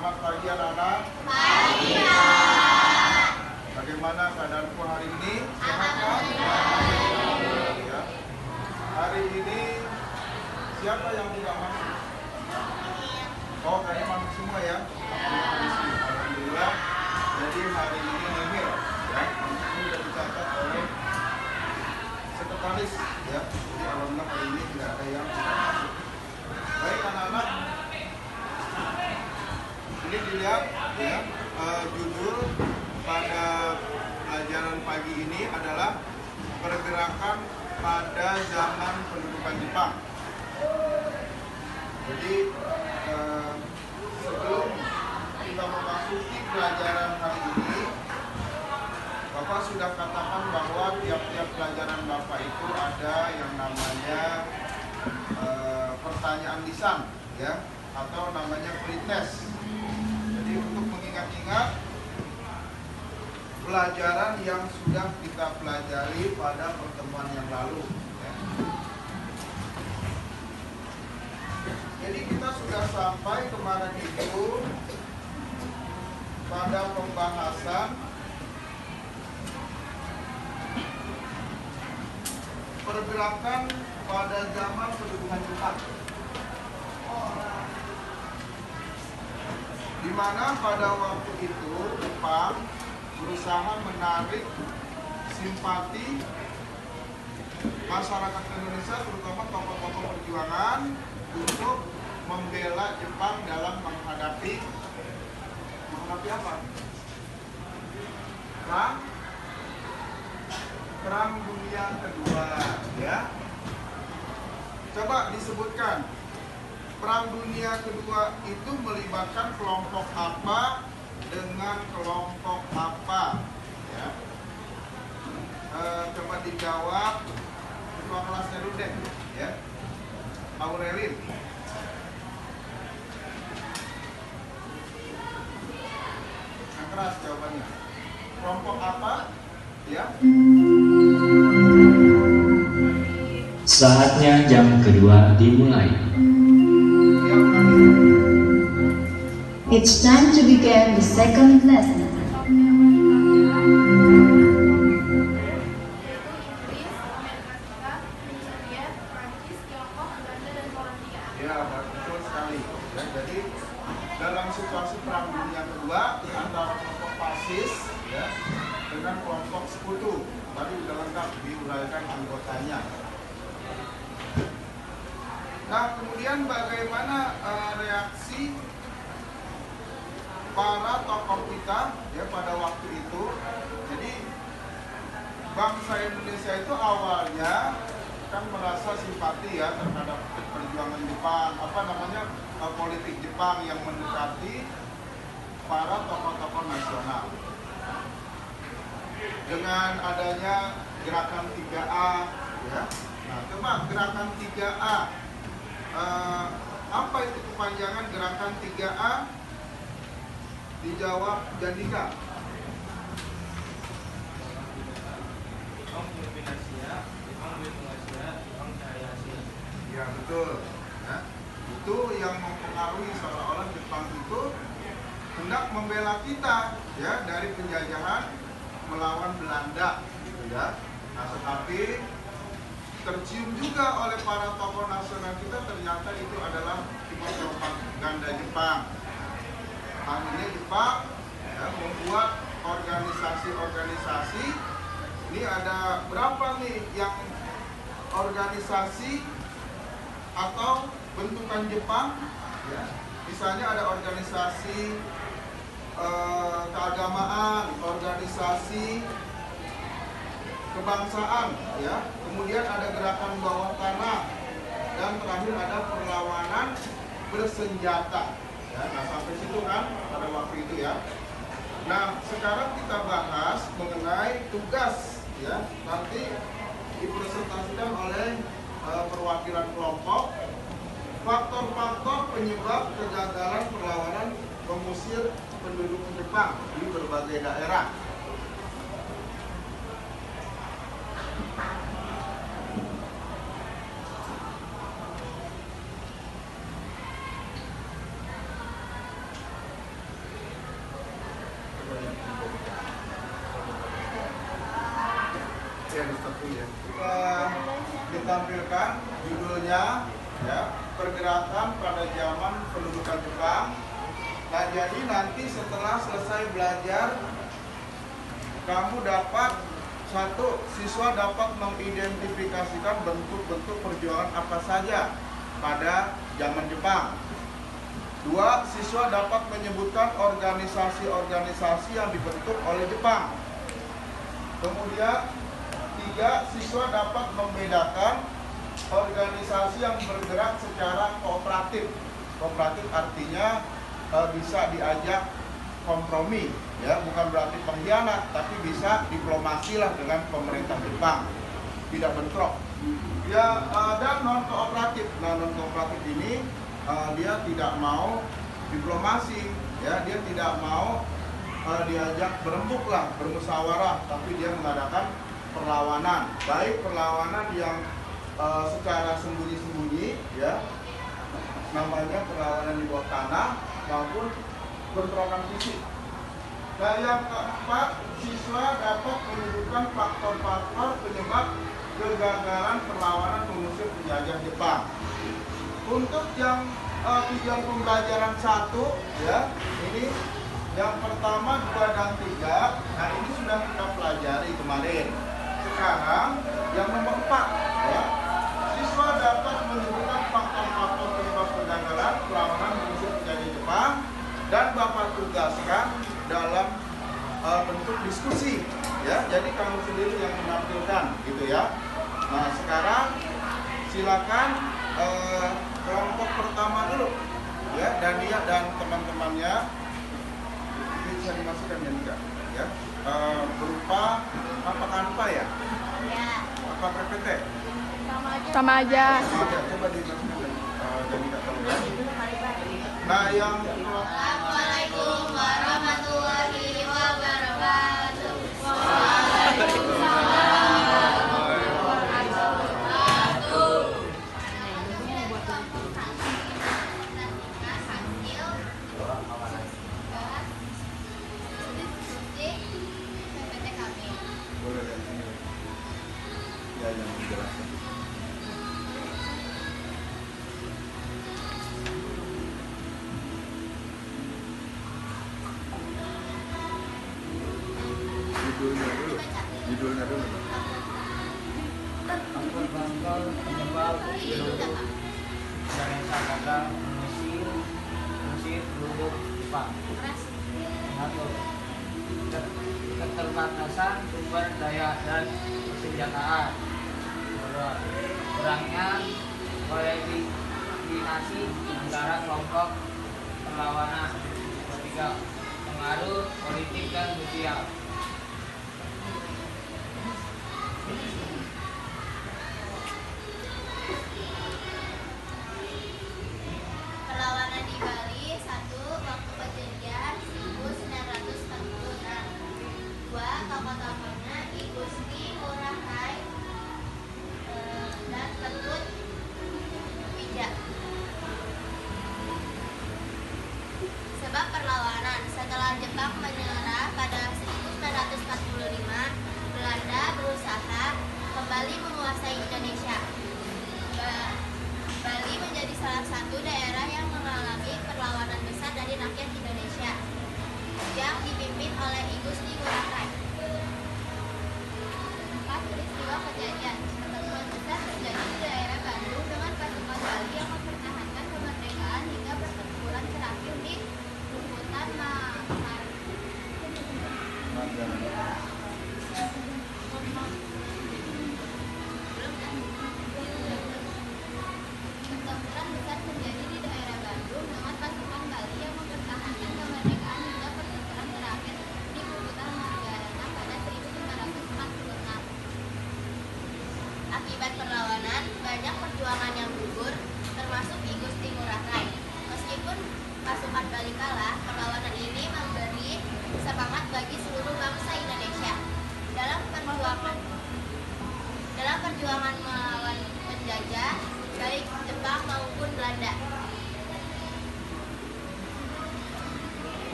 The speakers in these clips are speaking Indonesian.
Selamat pagi anak-anak. Pagi, Pak. Bagaimana keadaanku hari ini? Sehat kan? Ya. Hari ini siapa yang tidak masuk? Oh, kayaknya masuk semua ya. Alhamdulillah. Jadi hari ini Emil, ya, ini sudah dicatat oleh sekretaris, ya. Jadi alhamdulillah hari ini tidak ada yang tidak masuk. Baik anak-anak. Ini dilihat ya, judul pada pelajaran pagi ini adalah pergerakan pada zaman pendudukan Jepang. Jadi sebelum kita memasuki pelajaran hari ini, Bapak sudah katakan bahwa tiap-tiap pelajaran Bapak itu ada yang namanya pertanyaan lisan, ya, atau namanya pretest. Jadi untuk mengingat-ingat pelajaran yang sudah kita pelajari pada pertemuan yang lalu, ya. Jadi kita sudah sampai kemarin itu pada pembahasan pergerakan pada zaman pendudukan Jepang, di mana pada waktu itu Jepang berusaha menarik simpati masyarakat Indonesia, terutama tokoh-tokoh perjuangan, untuk membela Jepang dalam menghadapi apa? Perang Dunia Kedua, ya. Coba disebutkan, Perang Dunia Kedua itu melibatkan kelompok apa dengan kelompok apa, ya. Coba dijawab ketua kelasnya dulu deh, ya. Aurelin. Yang keras jawabannya. Kelompok apa? Ya. Saatnya jam kedua dimulai. It's time to begin the second lesson. Ya, betul sekali. Ya, jadi dalam situasi Perang Dunia Kedua antara kelompok fasis, ya, dengan kelompok sekutu, tadi sudah lengkap diuraikan anggotanya. Nah, kemudian bagaimana reaksi para tokoh kita, ya, pada waktu itu? Jadi bangsa Indonesia itu awalnya kan merasa simpati, ya, terhadap perjuangan Jepang, politik Jepang yang mendekati para tokoh-tokoh nasional. Dengan adanya gerakan 3A, ya. Nah, coba gerakan 3A, apa itu kepanjangan gerakan 3A? Dijawab Jandika. Ya, betul. Ya. Itu yang mempengaruhi seolah-olah Jepang itu hendak membela kita, ya, dari penjajahan melawan Belanda, gitu, ya. Nah, tetapi tercium juga oleh para tokoh nasional kita, ternyata itu adalah propaganda Jepang. Akhirnya Jepang, ya, membuat organisasi-organisasi. Ini ada berapa nih yang organisasi atau bentukan Jepang, ya. Misalnya ada organisasi keagamaan, organisasi kebangsaan, ya. Kemudian ada gerakan bawah tanah, dan terakhir ada perlawanan bersenjata, ya. Nah, sampai situ kan pada waktu itu, ya. Nah, sekarang kita bahas mengenai tugas, ya. Nanti dipresentasikan oleh perwakilan kelompok, faktor-faktor penyebab kegagalan perlawanan mengusir penduduk Jepang di berbagai daerah. Ditampilkan judulnya ya, pergerakan pada zaman pendudukan Jepang. Nah, jadi nanti setelah selesai belajar, kamu dapat siswa dapat mengidentifikasikan bentuk-bentuk perjuangan apa saja pada zaman Jepang. 2, siswa dapat menyebutkan organisasi-organisasi yang dibentuk oleh Jepang. Kemudian 3, siswa dapat membedakan organisasi yang bergerak secara kooperatif. Kooperatif artinya bisa diajak kompromi, ya, bukan berarti pengkhianat, tapi bisa diplomasi lah dengan pemerintah Jepang, tidak bentrok. Ya, dan non kooperatif. Nah, non kooperatif ini dia tidak mau diplomasi, ya, dia tidak mau diajak berembuk lah, bermusyawarah, tapi dia mengadakan perlawanan, baik perlawanan yang secara sembunyi-sembunyi, ya, namanya perlawanan di bawah tanah, maupun bentrokan fisik. Nah, yang keempat, siswa dapat menyebutkan faktor-faktor penyebab kegagalan perlawanan mengusir penjajah Jepang. Untuk yang tujuan pembelajaran 1, ya, ini yang pertama, 2, dan 3. Nah, ini sudah kita pelajari kemarin. Sekarang yang nomor 4, ya, siswa dapat menyebutkan faktor-faktor penyebab kegagalan perlawanan mengusir penjajah Jepang, dan Bapak tugaskan dalam bentuk diskusi, ya. Jadi kamu sendiri yang menampilkan, gitu ya. Nah, sekarang silakan kelompok pertama dulu, ya, Dania dan teman-temannya. Ini bisa dimasukkan ya, Nika, ya. Berupa apa kanva ya? Ya. Apa PPT? Sama aja. Coba dimasukkan. Jadi nggak tahu ya. Nah, yang Assalamualaikum warahmatullahi wabarakatuh. Waalaikumsalam warahmatullahi wabarakatuh. boleh dari sini. Ya, yang dijelaskan. Judulnya dulu. Faktor penyebab Indonesia gagal mengusir penduduk Jepang. 1. Keterbatasan sumber daya dan persenjataan. 2. Kurangnya koordinasi antara kelompok perlawanan. 3. Pengaruh politik dan sosial. Perlawanan di Bali. 1. Waktu kejadian 1946. 2. Tokoh-tokohnya I Gusti Ngurah Rai dan Ketut Wijaya. Sebab perlawanan. Setelah Jepang menyerah pada 1945, Belanda berusaha kembali menguasai Indonesia. Bali menjadi salah satu daerah yang mengalami perlawanan besar dari rakyat Indonesia yang dipimpin oleh I Gusti Ngurah Rai. 4. Peristiwa kejadian. Pertemuan besar terjadi di daerah Bandung dengan pasukan Bali yang mempertahankan kemerdekaan hingga pertempuran terakhir di Rumputan Makassar. Pertempuran besar terjadi di daerah Bandung dengan pasukan Bali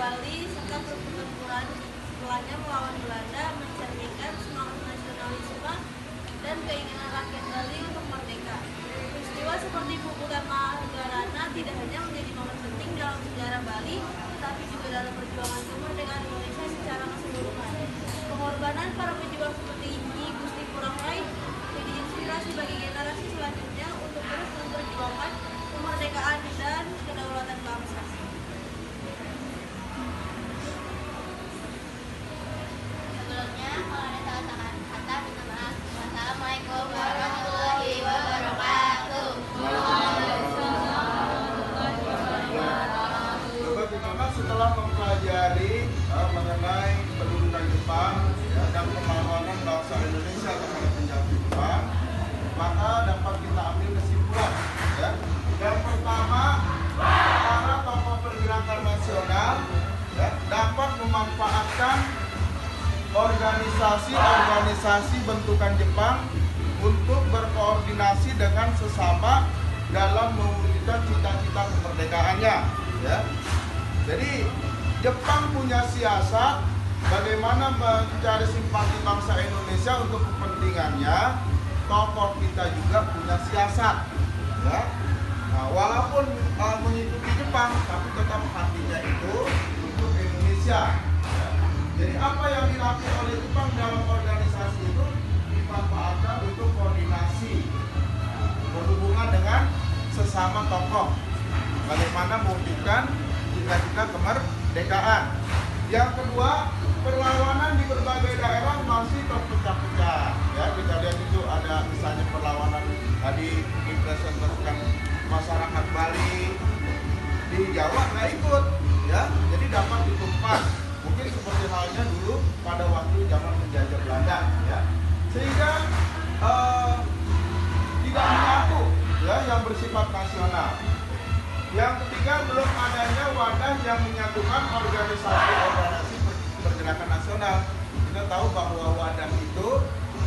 Bali serta pertempuran setelahnya melawan Belanda mencerminkan semangat nasionalisme dan keinginan rakyat Bali untuk merdeka. Peristiwa seperti Puputan Mahargarana tidak hanya menjadi momen penting dalam sejarah Bali, tetapi juga dalam perjuangan kemerdekaan Indonesia secara keseluruhan. Pengorbanan para pejuang seperti Nyi Gusti Ngurah Rai menjadi inspirasi bagi generasi selanjutnya untuk terus memperjuangkan kemerdekaan dan kedaulatan bangsa. Sebelumnya, kalau ada salah kata, minta maaf. Wassalamualaikum warahmatullahi wabarakatuh. Bagaimana setelah mempelajari mengenai pendudukan Jepang ya, dan perlawanan bangsa Indonesia terhadap penjajah Jepang, maka dapat kita ambil kesimpulan. Ya. Yang pertama, para tokoh pergerakan nasional ya, dapat memanfaatkan organisasi-organisasi bentukan Jepang untuk berkoordinasi dengan sesama dalam mewujudkan cita-cita kemerdekaannya. Ya. Jadi Jepang punya siasat bagaimana mencari simpati bangsa Indonesia untuk kepentingannya. Tokoh kita juga punya siasat. Ya. Nah, walaupun mengikuti Jepang, tapi tetap hatinya itu untuk Indonesia. Ya. Jadi apa yang dilakukan oleh Jepang dalam organisasi itu dimanfaatkan untuk koordinasi berhubungan dengan sesama tokoh. Bagaimana mewujudkan cita-cita kemerdekaan. Yang kedua, perlawanan di berbagai daerah masih terpecah-pecah. Ya, kita lihat itu ada misalnya perlawanan tadi dipresentasikan masyarakat Bali di Jawa nggak ikut, ya. Jadi dapat ditumpas. Mungkin seperti halnya dulu pada waktu zaman penjajah Belanda, ya. Sehingga tidak menyatu, ya, yang bersifat nasional. Yang ketiga, belum adanya wadah yang menyatukan organisasi pergerakan nasional. Kita tahu bahwa wadah itu,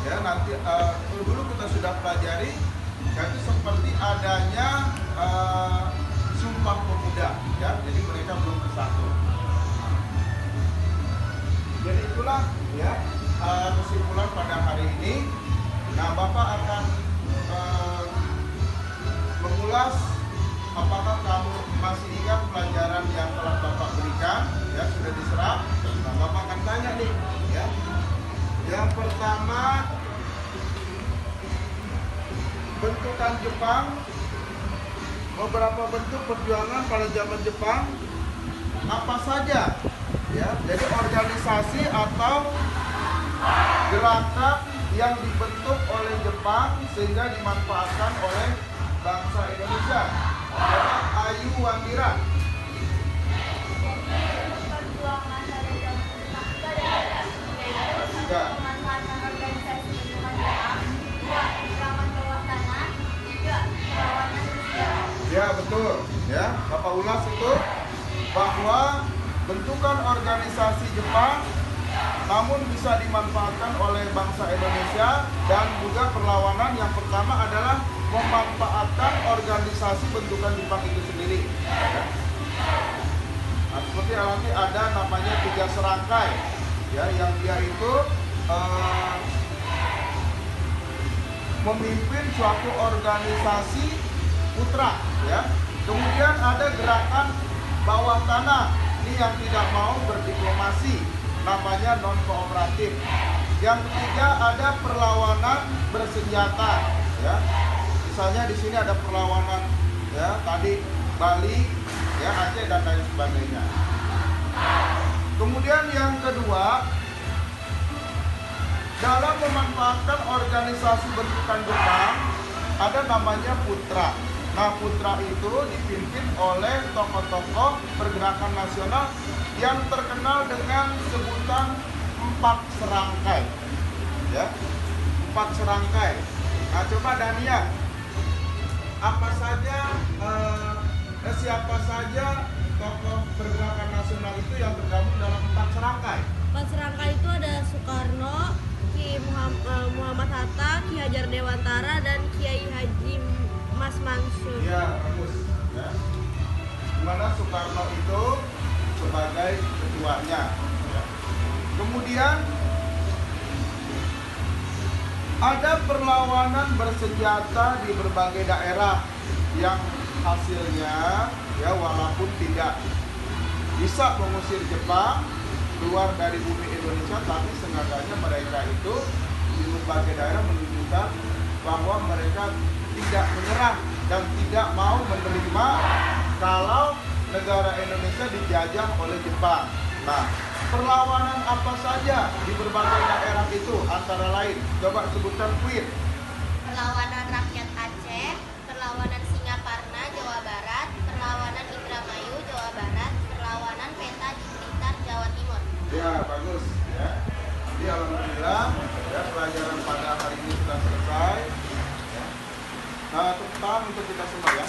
ya, nanti dulu kita sudah pelajari, yaitu seperti adanya Sumpah Pemuda, ya. Jadi mereka belum bersatu. Jadi itulah, ya, kesimpulan pada hari ini. Nah, Bapak akan mengulas. Apakah kamu masih ingat pelajaran yang telah Bapak berikan? Ya, sudah diserap. Nah, Bapak akan tanya nih, ya. Yang pertama, bentukan Jepang, beberapa bentuk perjuangan pada zaman Jepang, apa saja? Ya, jadi organisasi atau gerakan yang dibentuk oleh Jepang sehingga dimanfaatkan oleh bangsa Indonesia. Ayu Wandira. Perjuangan pada zaman Jepang itu ada memanfaatkan organisasi bentukan Jepang, dua penyerangan bawah tanah, tiga perlawanan Rusia. Ya, betul. Ya, Bapak ulas itu bahwa bentukan organisasi Jepang namun bisa dimanfaatkan oleh bangsa Indonesia, dan juga perlawanan yang pertama adalah memanfaatkan organisasi bentukan Jepang itu sendiri. Nah, seperti nanti ada namanya 3 serangkai, ya, yang dia itu memimpin suatu organisasi putra, ya. Kemudian ada gerakan bawah tanah, ini yang tidak mau berdiplomasi, namanya non kooperatif. Yang ketiga ada perlawanan bersenjata, ya. Misalnya di sini ada perlawanan, ya, tadi Bali, ya, Aceh dan lain sebagainya. Kemudian yang kedua, dalam memanfaatkan organisasi bentukan Jepang ada namanya putra. Nah, putra itu dipimpin oleh tokoh-tokoh pergerakan nasional yang terkenal dengan sebutan 4 serangkai. Ya, 4 serangkai. Nah, coba Dania, apa saja siapa saja tokoh pergerakan nasional itu yang tergabung dalam 4 serangkai? 4 serangkai itu ada Soekarno, Ki Muhammad Hatta, Ki Hajar Dewantara, dan Kiai Haji Mas Mansur. Ya, bagus. Ya. Dimana Soekarno itu sebagai ketuanya. Ya. Kemudian ada perlawanan bersenjata di berbagai daerah yang hasilnya ya walaupun tidak bisa mengusir Jepang keluar dari bumi Indonesia, tapi sengaja mereka itu di berbagai daerah menunjukkan bahwa mereka tidak menyerah dan tidak mau menerima kalau negara Indonesia dijajah oleh Jepang. Nah, perlawanan apa saja di berbagai daerah itu antara lain? Coba sebutkan Queen. Perlawanan rakyat Aceh, perlawanan Singaparna, Jawa Barat, perlawanan Indramayu, Jawa Barat, perlawanan Peta di Blitar, Jawa Timur. Ya, bagus ya. Jadi alhamdulillah ya, pelajaran pada hari ini sudah selesai. Ya. Nah, tepuk tangan untuk kita semua ya.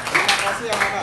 Terima kasih yang mana?